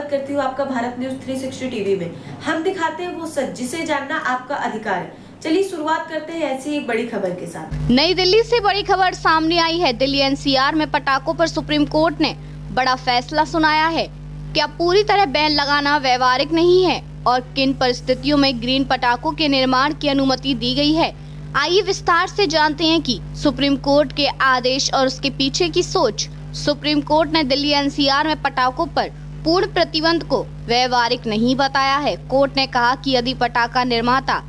करती हूँ आपका भारत न्यूज 360 टीवी में। हम दिखाते हैं वो सच जिसे जानना आपका अधिकार है। चलिए शुरुआत करते हैं ऐसी एक बड़ी खबर के साथ। नई दिल्ली से बड़ी खबर सामने आई है। दिल्ली एनसीआर में पटाखों पर सुप्रीम कोर्ट ने बड़ा फैसला सुनाया है। क्या पूरी तरह बैन लगाना व्यवहारिक नहीं है और किन परिस्थितियों में ग्रीन पटाखों के निर्माण की अनुमति दी गई है। आइए विस्तार से जानते हैं कि सुप्रीम कोर्ट के आदेश और उसके पीछे की सोच। सुप्रीम कोर्ट ने दिल्ली एनसीआर में पटाखों पर पूर्ण प्रतिबंध को व्यवहारिक नहीं बताया है। कोर्ट ने कहा कि यदि पटाखा निर्माता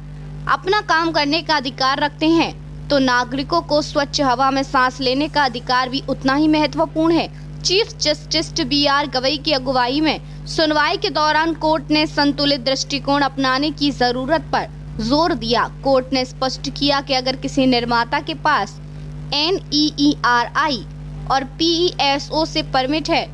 अपना काम करने का अधिकार रखते हैं तो नागरिकों को स्वच्छ हवा में सांस लेने का अधिकार भी उतना ही महत्वपूर्ण है। चीफ जस्टिस BR गवई की अगुवाई में सुनवाई के दौरान कोर्ट ने संतुलित दृष्टिकोण अपनाने की जरूरत पर जोर दिया। कोर्ट ने स्पष्ट किया कि अगर किसी निर्माता के पास NEERI और PESO से परमिट है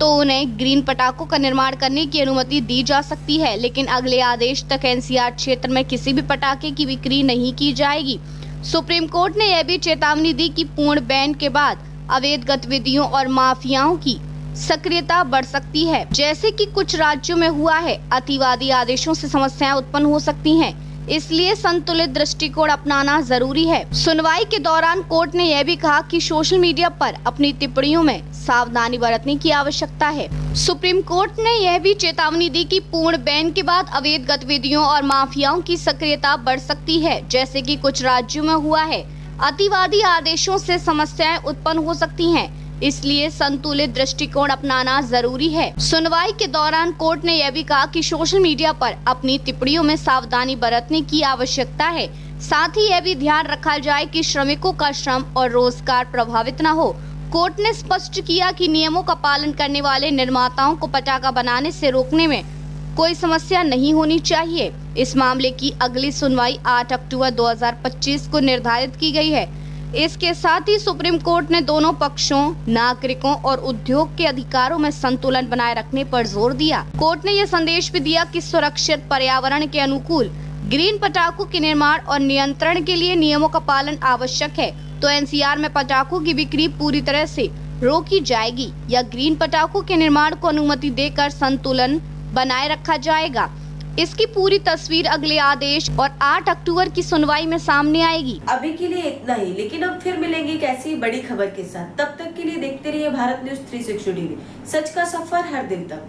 तो उन्हें ग्रीन पटाखों का निर्माण करने की अनुमति दी जा सकती है, लेकिन अगले आदेश तक एनसीआर क्षेत्र में किसी भी पटाखे की बिक्री नहीं की जाएगी। सुप्रीम कोर्ट ने यह भी चेतावनी दी कि पूर्ण बैन के बाद अवैध गतिविधियों और माफियाओं की सक्रियता बढ़ सकती है, जैसे कि कुछ राज्यों में हुआ है। अतिवादी आदेशों से समस्याएं उत्पन्न हो सकती हैं, इसलिए संतुलित दृष्टिकोण अपनाना जरूरी है। सुनवाई के दौरान कोर्ट ने यह भी कहा कि सोशल मीडिया पर अपनी टिप्पणियों में सावधानी बरतने की आवश्यकता है। सुप्रीम कोर्ट ने यह भी चेतावनी दी कि पूर्ण बैन के बाद अवैध गतिविधियों और माफियाओं की सक्रियता बढ़ सकती है, जैसे कि कुछ राज्यों में हुआ है। अतिवादी आदेशों से समस्याएं उत्पन्न हो सकती हैं, इसलिए संतुलित दृष्टिकोण अपनाना जरूरी है। सुनवाई के दौरान कोर्ट ने यह भी कहा कि सोशल मीडिया पर अपनी टिप्पणियों में सावधानी बरतने की आवश्यकता है। साथ ही यह भी ध्यान रखा जाए कि श्रमिकों का श्रम और रोजगार प्रभावित न हो। कोर्ट ने स्पष्ट किया कि नियमों का पालन करने वाले निर्माताओं को पटाखा बनाने से रोकने में कोई समस्या नहीं होनी चाहिए। इस मामले की अगली सुनवाई 8 अक्टूबर 2025 को निर्धारित की गई है। इसके साथ ही सुप्रीम कोर्ट ने दोनों पक्षों, नागरिकों और उद्योग के अधिकारों में संतुलन बनाए रखने पर जोर दिया। कोर्ट ने यह संदेश भी दिया कि सुरक्षित पर्यावरण के अनुकूल ग्रीन पटाखों के निर्माण और नियंत्रण के लिए नियमों का पालन आवश्यक है, तो एनसीआर में पटाखों की बिक्री पूरी तरह से रोकी जाएगी या ग्रीन पटाखों के निर्माण को अनुमति देकर संतुलन बनाए रखा जाएगा। इसकी पूरी तस्वीर अगले आदेश और 8 अक्टूबर की सुनवाई में सामने आएगी। अभी के लिए इतना ही, लेकिन अब फिर मिलेंगे एक ऐसी बड़ी खबर के साथ। तब तक के लिए देखते रहिए भारत न्यूज 360 टीवी। सच का सफर हर दिन तक।